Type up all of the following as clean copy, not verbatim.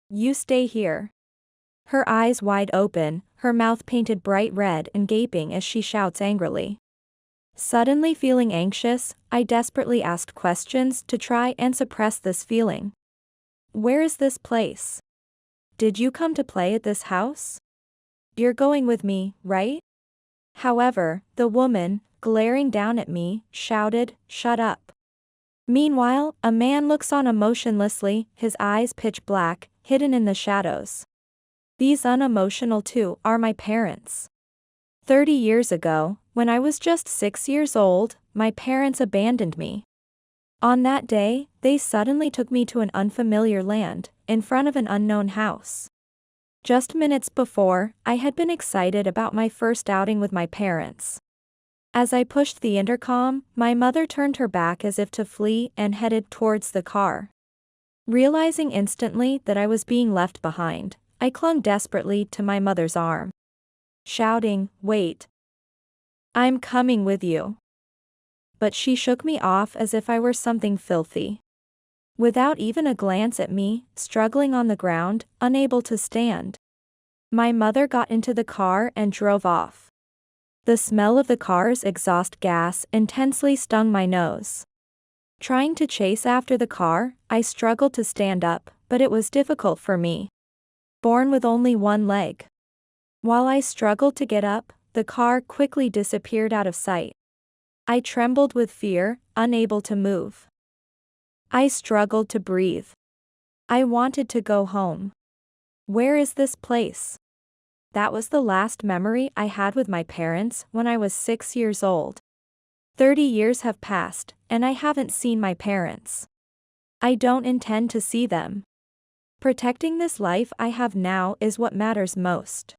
You stay here. Her eyes wide open, her mouth painted bright red and gaping as she shouts angrily. Suddenly feeling anxious, I desperately asked questions to try and suppress this feeling. Where is this place? Did you come to play at this house? You're going with me, right? However, the woman, glaring down at me, shouted, "Shut up." Meanwhile, a man looks on emotionlessly, his eyes pitch black, hidden in the shadows. These unemotional two are my parents. 30 years ago, when I was just 6 years old, my parents abandoned me. On that day, they suddenly took me to an unfamiliar land, in front of an unknown house. Just minutes before, I had been excited about my first outing with my parents. As I pushed the intercom, my mother turned her back as if to flee and headed towards the car. Realizing instantly that I was being left behind, I clung desperately to my mother's arm, shouting, "Wait. I'm coming with you." But she shook me off as if I were something filthy. Without even a glance at me, struggling on the ground, unable to stand, my mother got into the car and drove off. The smell of the car's exhaust gas intensely stung my nose. Trying to chase after the car, I struggled to stand up, but it was difficult for me, born with only one leg. While I struggled to get up, the car quickly disappeared out of sight. I trembled with fear, unable to move. I struggled to breathe. I wanted to go home. Where is this place? That was the last memory I had with my parents when I was 6 years old. 30 years have passed, and I haven't seen my parents. I don't intend to see them. Protecting this life I have now is what matters most.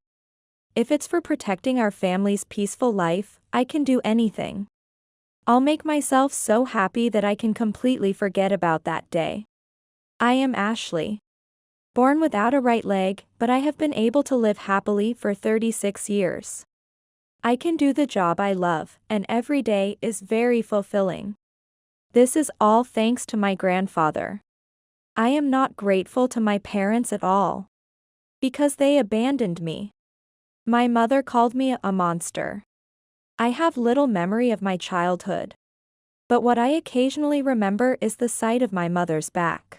If it's for protecting our family's peaceful life, I can do anything. I'll make myself so happy that I can completely forget about that day. I am Ashley. Born without a right leg, but I have been able to live happily for 36 years. I can do the job I love, and every day is very fulfilling. This is all thanks to my grandfather. I am not grateful to my parents at all, because they abandoned me. My mother called me a monster. I have little memory of my childhood, but what I occasionally remember is the sight of my mother's back.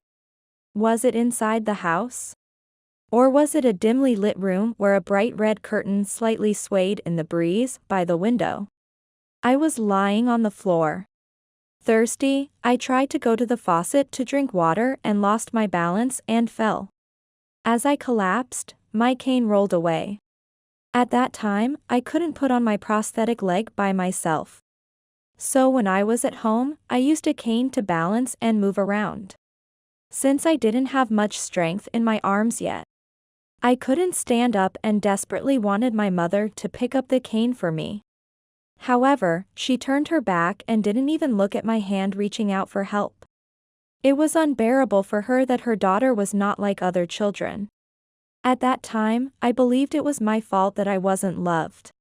Was it inside the house? Or was it a dimly lit room where a bright red curtain slightly swayed in the breeze by the window? I was lying on the floor. Thirsty, I tried to go to the faucet to drink water and lost my balance and fell. As I collapsed, my cane rolled away. At that time, I couldn't put on my prosthetic leg by myself. So when I was at home, I used a cane to balance and move around. Since I didn't have much strength in my arms yet, I couldn't stand up and desperately wanted my mother to pick up the cane for me. However, she turned her back and didn't even look at my hand reaching out for help. It was unbearable for her that her daughter was not like other children. At that time, I believed it was my fault that I wasn't loved.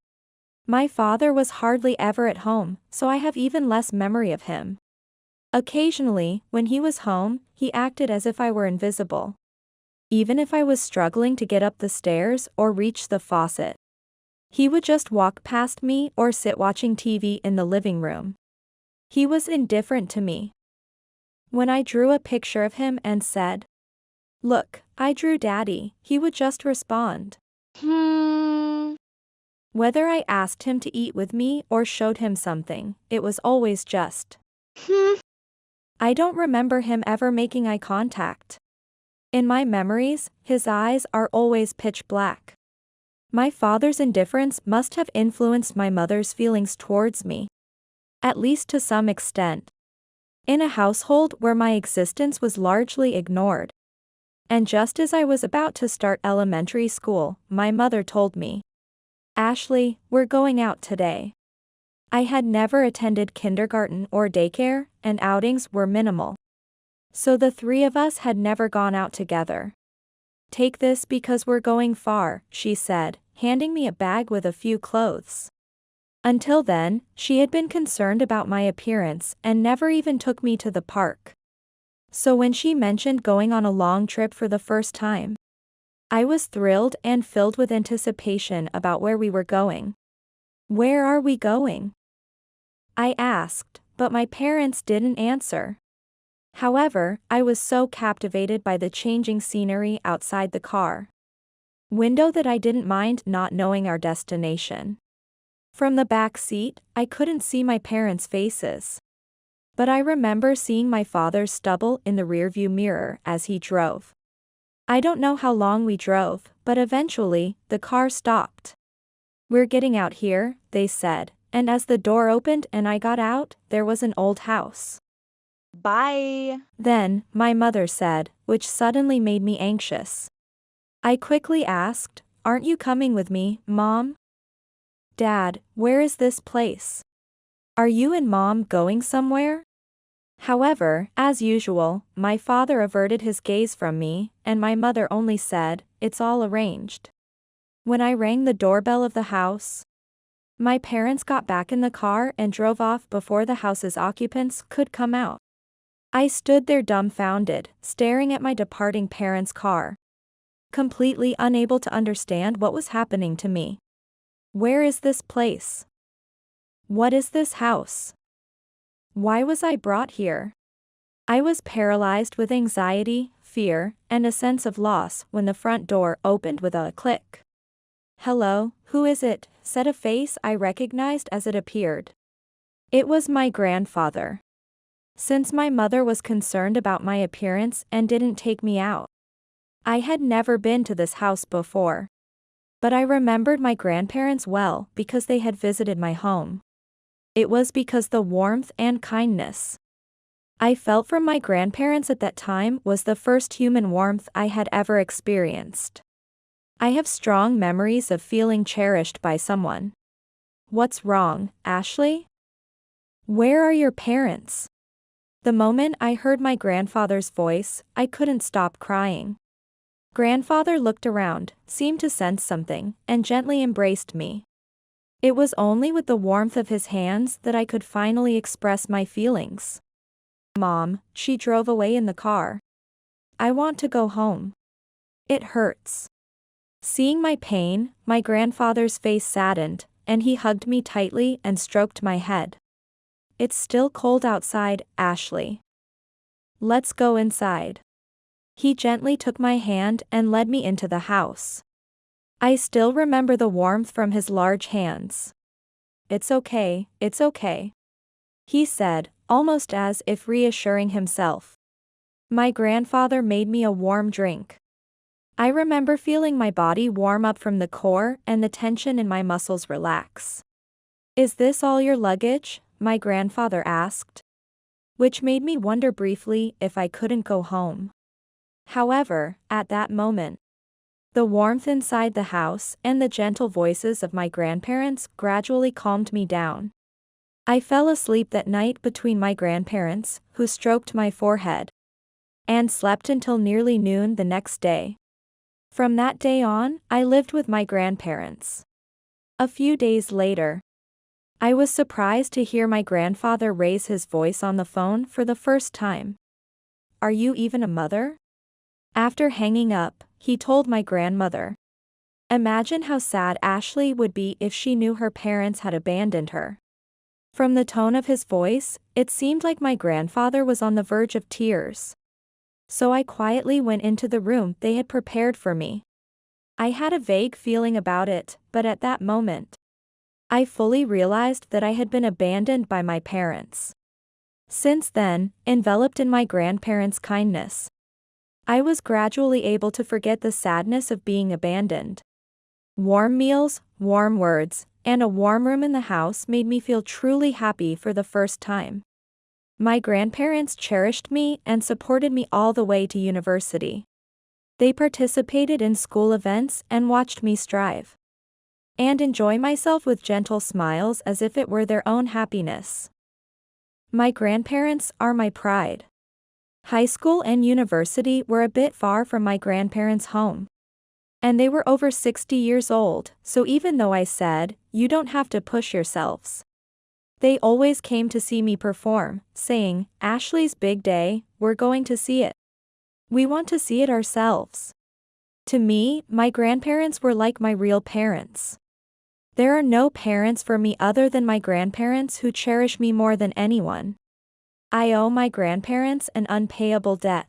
My father was hardly ever at home, so I have even less memory of him. Occasionally, when he was home, he acted as if I were invisible. Even if I was struggling to get up the stairs or reach the faucet, he would just walk past me or sit watching TV in the living room. He was indifferent to me. When I drew a picture of him and said, "Look, I drew Daddy," he would just respond, Whether I asked him to eat with me or showed him something, it was always just, I don't remember him ever making eye contact. In my memories, his eyes are always pitch black. My father's indifference must have influenced my mother's feelings towards me, at least to some extent. In a household where my existence was largely ignored. And just as I was about to start elementary school, my mother told me, "Ashley, we're going out today." I had never attended kindergarten or daycare, and outings were minimal. So the three of us had never gone out together. "Take this because we're going far," she said, handing me a bag with a few clothes. Until then, she had been concerned about my appearance and never even took me to the park. So when she mentioned going on a long trip for the first time, I was thrilled and filled with anticipation about where we were going. "Where are we going?" I asked, but my parents didn't answer. However, I was so captivated by the changing scenery outside the car window that I didn't mind not knowing our destination. From the back seat, I couldn't see my parents' faces. But I remember seeing my father's stubble in the rearview mirror as he drove. I don't know how long we drove, but eventually, the car stopped. "We're getting out here," they said, and as the door opened and I got out, there was an old house. Bye. Then, my mother said, which suddenly made me anxious. I quickly asked, "Aren't you coming with me, Mom?" "Dad, where is this place? Are you and Mom going somewhere?" However, as usual, my father averted his gaze from me, and my mother only said, "It's all arranged." When I rang the doorbell of the house, my parents got back in the car and drove off before the house's occupants could come out. I stood there dumbfounded, staring at my departing parents' car, completely unable to understand what was happening to me. Where is this place? What is this house? Why was I brought here? I was paralyzed with anxiety, fear, and a sense of loss when the front door opened with a click. "Hello, who is it?" said a face I recognized as it appeared. It was my grandfather. Since my mother was concerned about my appearance and didn't take me out, I had never been to this house before. But I remembered my grandparents well because they had visited my home. It was because the warmth and kindness I felt from my grandparents at that time was the first human warmth I had ever experienced. I have strong memories of feeling cherished by someone. "What's wrong, Ashley? Where are your parents?" The moment I heard my grandfather's voice, I couldn't stop crying. Grandfather looked around, seemed to sense something, and gently embraced me. It was only with the warmth of his hands that I could finally express my feelings. "Mom," she drove away in the car. "I want to go home. It hurts." Seeing my pain, my grandfather's face saddened, and he hugged me tightly and stroked my head. "It's still cold outside, Ashley. Let's go inside." He gently took my hand and led me into the house. I still remember the warmth from his large hands. It's okay," he said, almost as if reassuring himself. My grandfather made me a warm drink. I remember feeling my body warm up from the core and the tension in my muscles relax. "Is this all your luggage?" my grandfather asked, which made me wonder briefly if I couldn't go home. However, at that moment, the warmth inside the house and the gentle voices of my grandparents gradually calmed me down. I fell asleep that night between my grandparents, who stroked my forehead, and slept until nearly noon the next day. From that day on, I lived with my grandparents. A few days later, I was surprised to hear my grandfather raise his voice on the phone for the first time. "Are you even a mother?" After hanging up, he told my grandmother. Imagine how sad Ashley would be if she knew her parents had abandoned her. From the tone of his voice, it seemed like my grandfather was on the verge of tears. So I quietly went into the room they had prepared for me. I had a vague feeling about it, but at that moment, I fully realized that I had been abandoned by my parents. Since then, enveloped in my grandparents' kindness, I was gradually able to forget the sadness of being abandoned. Warm meals, warm words, and a warm room in the house made me feel truly happy for the first time. My grandparents cherished me and supported me all the way to university. They participated in school events and watched me strive and enjoy myself with gentle smiles as if it were their own happiness. My grandparents are my pride. High school and university were a bit far from my grandparents' home. And they were over 60 years old, so even though I said, "You don't have to push yourselves," they always came to see me perform, saying, "Ashley's big day, we're going to see it. We want to see it ourselves." To me, my grandparents were like my real parents. There are no parents for me other than my grandparents who cherish me more than anyone. I owe my grandparents an unpayable debt.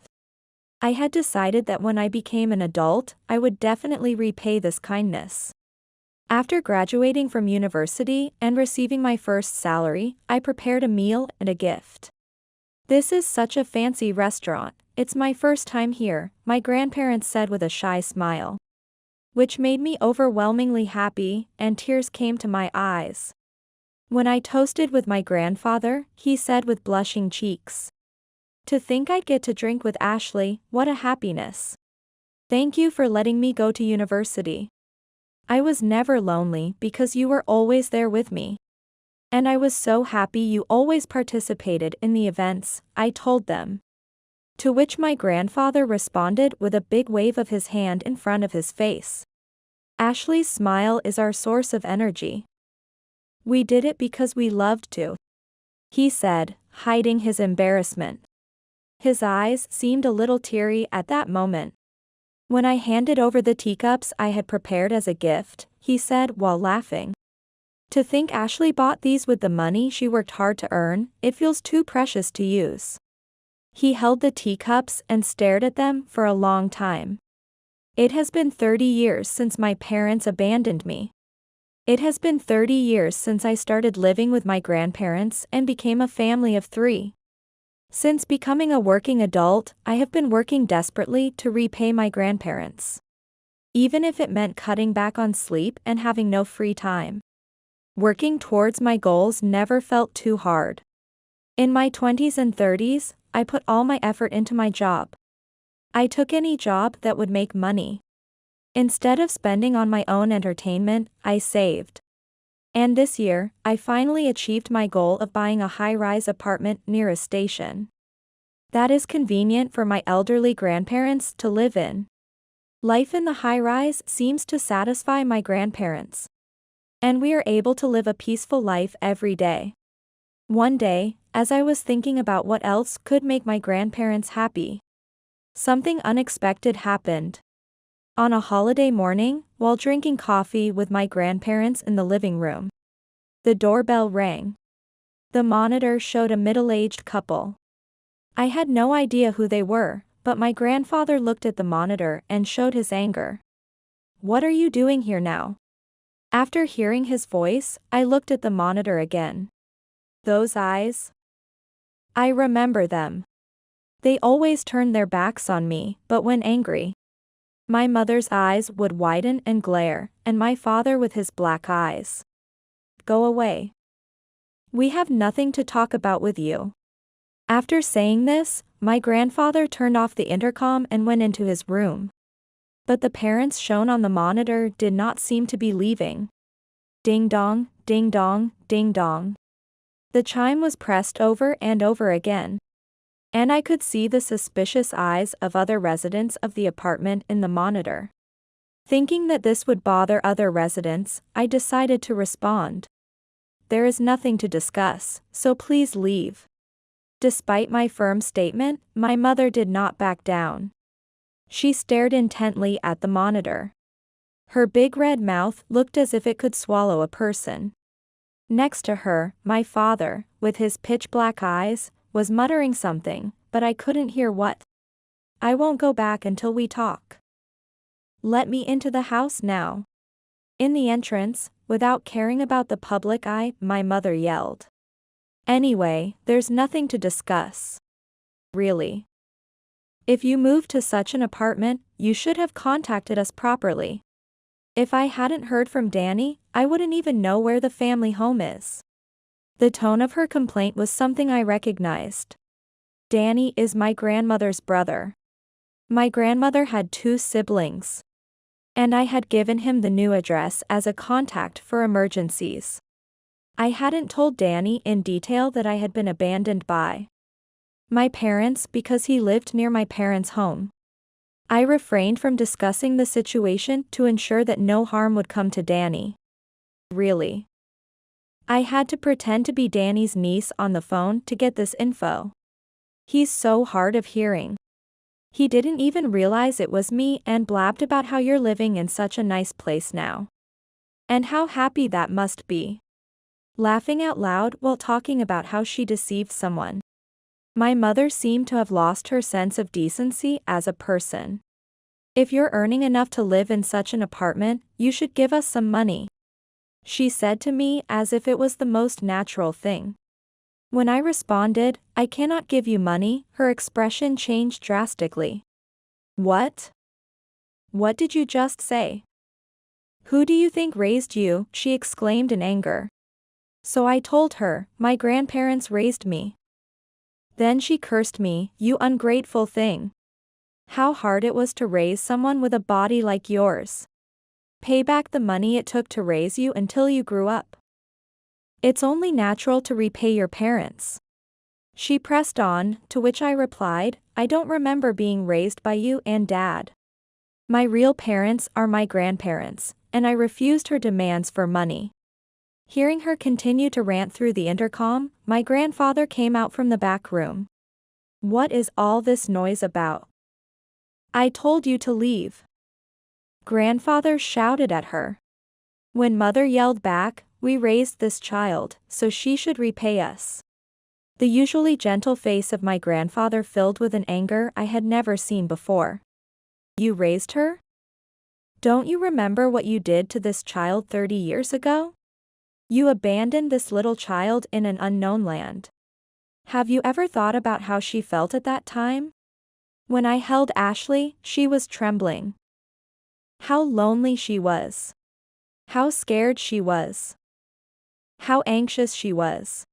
I had decided that when I became an adult, I would definitely repay this kindness. After graduating from university and receiving my first salary, I prepared a meal and a gift. "This is such a fancy restaurant, it's my first time here," my grandparents said with a shy smile. Which made me overwhelmingly happy, and tears came to my eyes. When I toasted with my grandfather, he said with blushing cheeks, "To think I'd get to drink with Ashley, what a happiness. Thank you for letting me go to university. I was never lonely because you were always there with me. And I was so happy you always participated in the events," I told them. To which my grandfather responded with a big wave of his hand in front of his face. "Ashley's smile is our source of energy. We did it because we loved to," he said, hiding his embarrassment. His eyes seemed a little teary at that moment. When I handed over the teacups I had prepared as a gift, he said while laughing, "To think Ashley bought these with the money she worked hard to earn, it feels too precious to use." He held the teacups and stared at them for a long time. "It has been 30 years since my parents abandoned me. It has been 30 years since I started living with my grandparents and became a family of 3. Since becoming a working adult, I have been working desperately to repay my grandparents. Even if it meant cutting back on sleep and having no free time. Working towards my goals never felt too hard. In my 20s and 30s, I put all my effort into my job. I took any job that would make money. Instead of spending on my own entertainment, I saved. And this year, I finally achieved my goal of buying a high-rise apartment near a station. That is convenient for my elderly grandparents to live in. Life in the high-rise seems to satisfy my grandparents. And we are able to live a peaceful life every day." One day, as I was thinking about what else could make my grandparents happy, something unexpected happened. On a holiday morning, while drinking coffee with my grandparents in the living room, the doorbell rang. The monitor showed a middle-aged couple. I had no idea who they were, but my grandfather looked at the monitor and showed his anger. "What are you doing here now?" After hearing his voice, I looked at the monitor again. Those eyes. I remember them. They always turned their backs on me, but when angry, my mother's eyes would widen and glare, and my father with his black eyes. "Go away. We have nothing to talk about with you." After saying this, my grandfather turned off the intercom and went into his room. But the parents shown on the monitor did not seem to be leaving. Ding dong, ding dong, ding dong. The chime was pressed over and over again. And I could see the suspicious eyes of other residents of the apartment in the monitor. Thinking that this would bother other residents, I decided to respond. "There is nothing to discuss, so please leave." Despite my firm statement, my mother did not back down. She stared intently at the monitor. Her big red mouth looked as if it could swallow a person. Next to her, my father, with his pitch-black eyes, was muttering something, but I couldn't hear what. "I won't go back until we talk. Let me into the house now." In the entrance, without caring about the public eye, my mother yelled, "Anyway, there's nothing to discuss. Really. If you moved to such an apartment, you should have contacted us properly. If I hadn't heard from Danny, I wouldn't even know where the family home is." The tone of her complaint was something I recognized. Danny is my grandmother's brother. My grandmother had 2 siblings. And I had given him the new address as a contact for emergencies. I hadn't told Danny in detail that I had been abandoned by my parents because he lived near my parents' home. I refrained from discussing the situation to ensure that no harm would come to Danny. Really. I had to pretend to be Danny's niece on the phone to get this info. He's so hard of hearing. He didn't even realize it was me and blabbed about how you're living in such a nice place now. And how happy that must be. Laughing out loud while talking about how she deceived someone. My mother seemed to have lost her sense of decency as a person. If you're earning enough to live in such an apartment, you should give us some money. She said to me as if it was the most natural thing. When I responded, I cannot give you money, her expression changed drastically. What? What did you just say? Who do you think raised you? She exclaimed in anger. So I told her, my grandparents raised me. Then she cursed me, you ungrateful thing. How hard it was to raise someone with a body like yours. Pay back the money it took to raise you until you grew up. It's only natural to repay your parents. She pressed on, to which I replied, I don't remember being raised by you and Dad. My real parents are my grandparents, and I refused her demands for money. Hearing her continue to rant through the intercom, my grandfather came out from the back room. What is all this noise about? I told you to leave. Grandfather shouted at her. When Mother yelled back, we raised this child, so she should repay us. The usually gentle face of my grandfather filled with an anger I had never seen before. You raised her? Don't you remember what you did to this child 30 years ago? You abandoned this little child in an unknown land. Have you ever thought about how she felt at that time? When I held Ashley, she was trembling. How lonely she was. How scared she was. How anxious she was.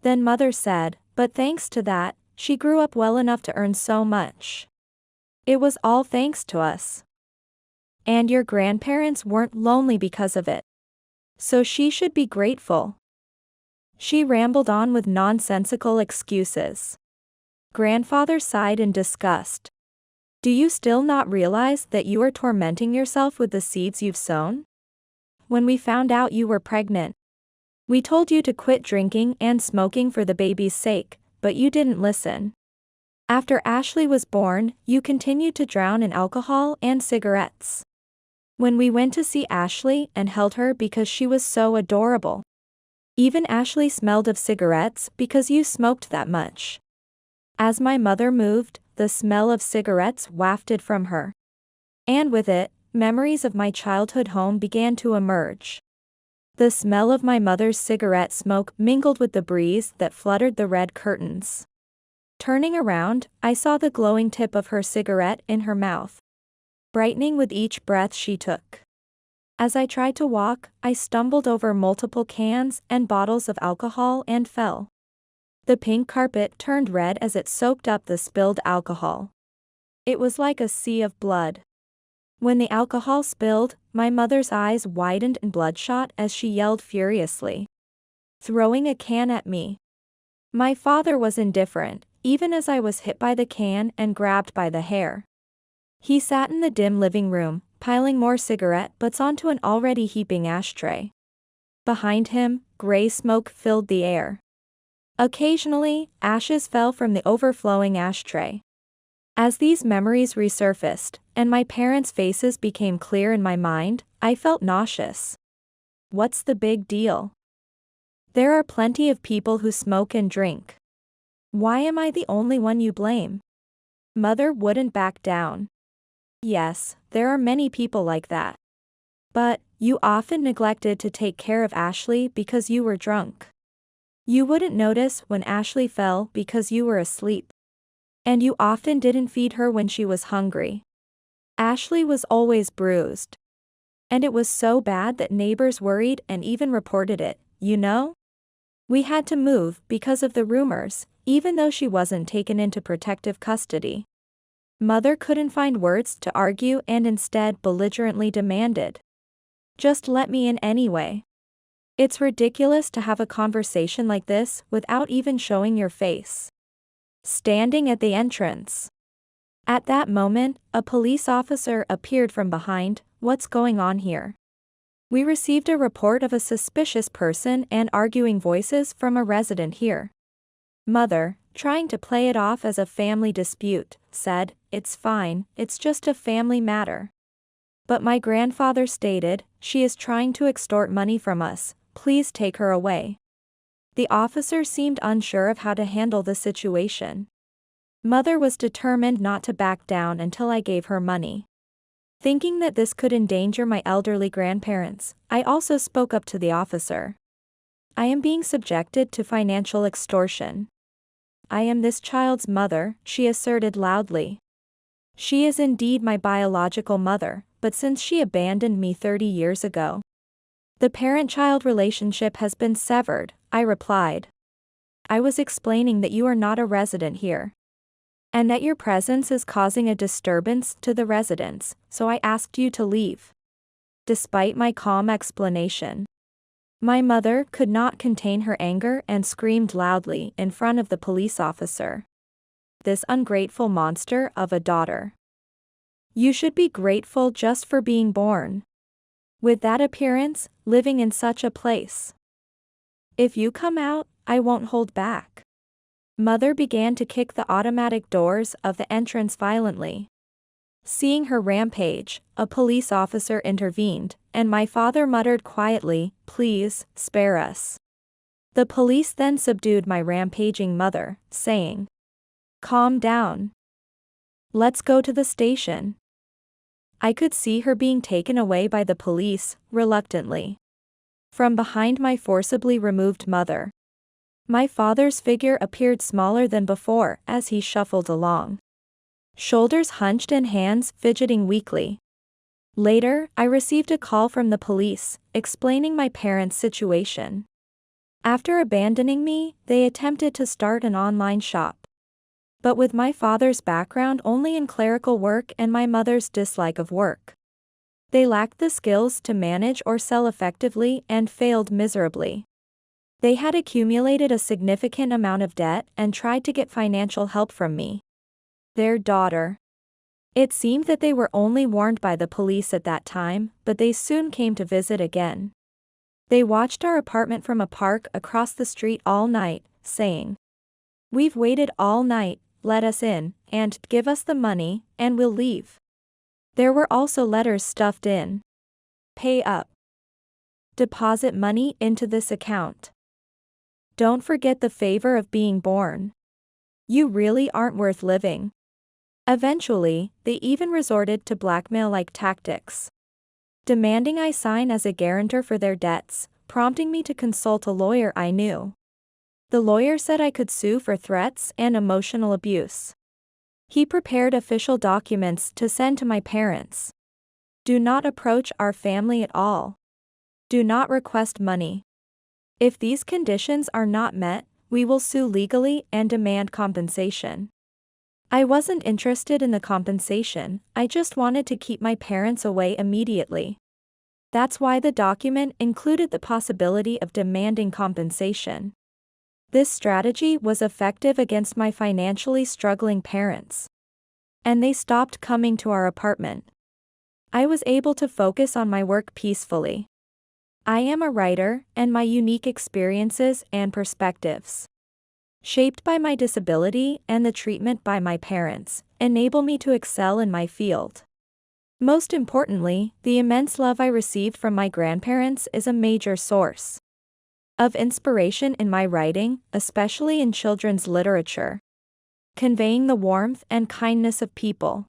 Then Mother said, but thanks to that, she grew up well enough to earn so much. It was all thanks to us. And your grandparents weren't lonely because of it. So she should be grateful. She rambled on with nonsensical excuses. Grandfather sighed in disgust. Do you still not realize that you are tormenting yourself with the seeds you've sown? When we found out you were pregnant, we told you to quit drinking and smoking for the baby's sake, but you didn't listen. After Ashley was born, you continued to drown in alcohol and cigarettes. When we went to see Ashley and held her because she was so adorable. Even Ashley smelled of cigarettes because you smoked that much. As my mother moved, the smell of cigarettes wafted from her. And with it, memories of my childhood home began to emerge. The smell of my mother's cigarette smoke mingled with the breeze that fluttered the red curtains. Turning around, I saw the glowing tip of her cigarette in her mouth, brightening with each breath she took. As I tried to walk, I stumbled over multiple cans and bottles of alcohol and fell. The pink carpet turned red as it soaked up the spilled alcohol. It was like a sea of blood. When the alcohol spilled, my mother's eyes widened and bloodshot as she yelled furiously, throwing a can at me. My father was indifferent, even as I was hit by the can and grabbed by the hair. He sat in the dim living room, piling more cigarette butts onto an already heaping ashtray. Behind him, gray smoke filled the air. Occasionally, ashes fell from the overflowing ashtray. As these memories resurfaced, and my parents' faces became clear in my mind, I felt nauseous. What's the big deal? There are plenty of people who smoke and drink. Why am I the only one you blame? Mother wouldn't back down. Yes, there are many people like that. But, you often neglected to take care of Ashley because you were drunk. You wouldn't notice when Ashley fell because you were asleep. And you often didn't feed her when she was hungry. Ashley was always bruised. And it was so bad that neighbors worried and even reported it, you know? We had to move because of the rumors, even though she wasn't taken into protective custody. Mother couldn't find words to argue and instead belligerently demanded, just let me in anyway. It's ridiculous to have a conversation like this without even showing your face. Standing at the entrance. At that moment, a police officer appeared from behind. What's going on here? We received a report of a suspicious person and arguing voices from a resident here. Mother, trying to play it off as a family dispute, said, "It's fine, it's just a family matter." But my grandfather stated, "She is trying to extort money from us, please take her away." The officer seemed unsure of how to handle the situation. Mother was determined not to back down until I gave her money. Thinking that this could endanger my elderly grandparents, I also spoke up to the officer. "I am being subjected to financial extortion. I am this child's mother," she asserted loudly. "She is indeed my biological mother, but since she abandoned me 30 years ago, the parent-child relationship has been severed," I replied. "I was explaining that you are not a resident here, and that your presence is causing a disturbance to the residents, so I asked you to leave." Despite my calm explanation, my mother could not contain her anger and screamed loudly in front of the police officer. "This ungrateful monster of a daughter. You should be grateful just for being born. With that appearance, living in such a place. If you come out, I won't hold back." Mother began to kick the automatic doors of the entrance violently. Seeing her rampage, a police officer intervened, and my father muttered quietly, "Please, spare us." The police then subdued my rampaging mother, saying, "Calm down. Let's go to the station." I could see her being taken away by the police, reluctantly. From behind my forcibly removed mother, my father's figure appeared smaller than before as he shuffled along, shoulders hunched and hands fidgeting weakly. Later, I received a call from the police, explaining my parents' situation. After abandoning me, they attempted to start an online shop. But with my father's background only in clerical work and my mother's dislike of work, they lacked the skills to manage or sell effectively and failed miserably. They had accumulated a significant amount of debt and tried to get financial help from me, their daughter. It seemed that they were only warned by the police at that time, but they soon came to visit again. They watched our apartment from a park across the street all night, saying, "We've waited all night, let us in, and give us the money, and we'll leave." There were also letters stuffed in. "Pay up. Deposit money into this account. Don't forget the favor of being born. You really aren't worth living." Eventually, they even resorted to blackmail-like tactics, demanding I sign as a guarantor for their debts, prompting me to consult a lawyer I knew. The lawyer said I could sue for threats and emotional abuse. He prepared official documents to send to my parents. "Do not approach our family at all. Do not request money. If these conditions are not met, we will sue legally and demand compensation." I wasn't interested in the compensation, I just wanted to keep my parents away immediately. That's why the document included the possibility of demanding compensation. This strategy was effective against my financially struggling parents, and they stopped coming to our apartment. I was able to focus on my work peacefully. I am a writer, and my unique experiences and perspectives, shaped by my disability and the treatment by my parents, enable me to excel in my field. Most importantly, the immense love I received from my grandparents is a major source of inspiration in my writing, especially in children's literature, conveying the warmth and kindness of people.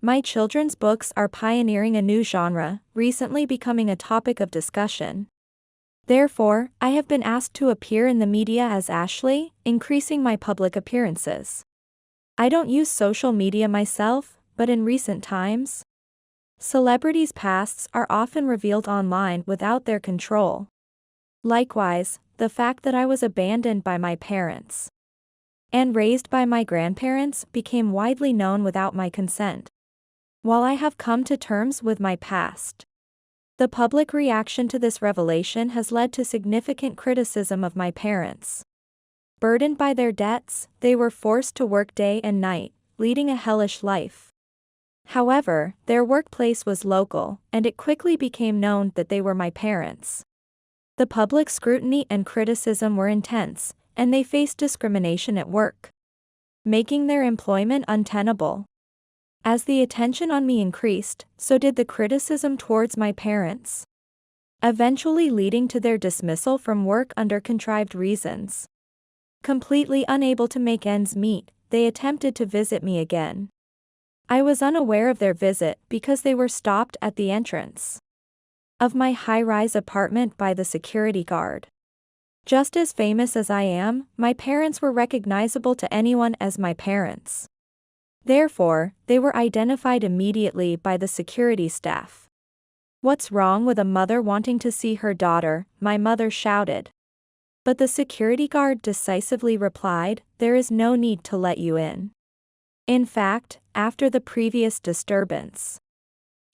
My children's books are pioneering a new genre, recently becoming a topic of discussion. Therefore, I have been asked to appear in the media as Ashley, increasing my public appearances. I don't use social media myself, but in recent times, celebrities' pasts are often revealed online without their control. Likewise, the fact that I was abandoned by my parents and raised by my grandparents became widely known without my consent. While I have come to terms with my past, the public reaction to this revelation has led to significant criticism of my parents. Burdened by their debts, they were forced to work day and night, leading a hellish life. However, their workplace was local, and it quickly became known that they were my parents. The public scrutiny and criticism were intense, and they faced discrimination at work, making their employment untenable. As the attention on me increased, so did the criticism towards my parents, eventually leading to their dismissal from work under contrived reasons. Completely unable to make ends meet, they attempted to visit me again. I was unaware of their visit because they were stopped at the entrance of my high-rise apartment by the security guard. Just as famous as I am, my parents were recognizable to anyone as my parents. Therefore, they were identified immediately by the security staff. "What's wrong with a mother wanting to see her daughter?" my mother shouted. But the security guard decisively replied, "There is no need to let you in." In fact, after the previous disturbance,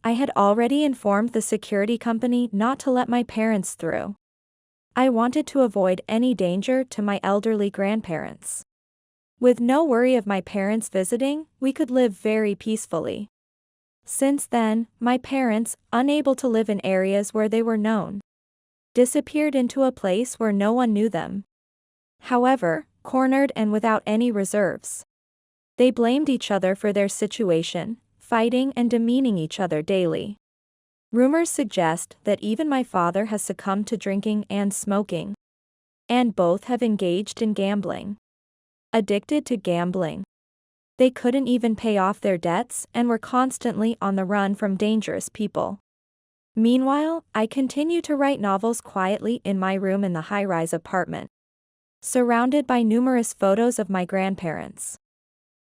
I had already informed the security company not to let my parents through. I wanted to avoid any danger to my elderly grandparents. With no worry of my parents visiting, we could live very peacefully. Since then, my parents, unable to live in areas where they were known, disappeared into a place where no one knew them. However, cornered and without any reserves, they blamed each other for their situation, fighting and demeaning each other daily. Rumors suggest that even my father has succumbed to drinking and smoking, and both have engaged in gambling. Addicted to gambling, they couldn't even pay off their debts and were constantly on the run from dangerous people. Meanwhile, I continue to write novels quietly in my room in the high-rise apartment, surrounded by numerous photos of my grandparents.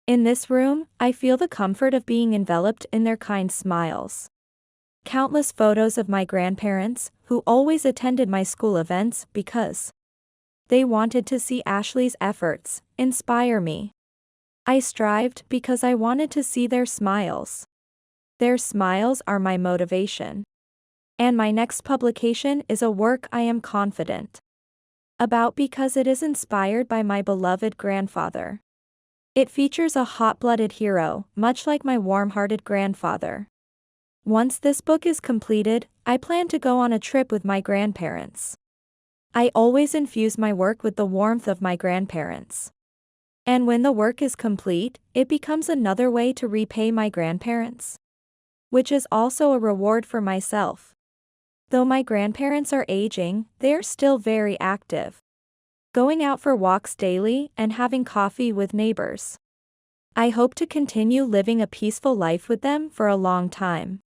In this room, I feel the comfort of being enveloped in their kind smiles. Countless photos of my grandparents, who always attended my school events because they wanted to see Ashley's efforts, inspire me. I strived because I wanted to see their smiles. Their smiles are my motivation. And my next publication is a work I am confident about because it is inspired by my beloved grandfather. It features a hot-blooded hero, much like my warm-hearted grandfather. Once this book is completed, I plan to go on a trip with my grandparents. I always infuse my work with the warmth of my grandparents. And when the work is complete, it becomes another way to repay my grandparents, which is also a reward for myself. Though my grandparents are aging, they are still very active, going out for walks daily and having coffee with neighbors. I hope to continue living a peaceful life with them for a long time.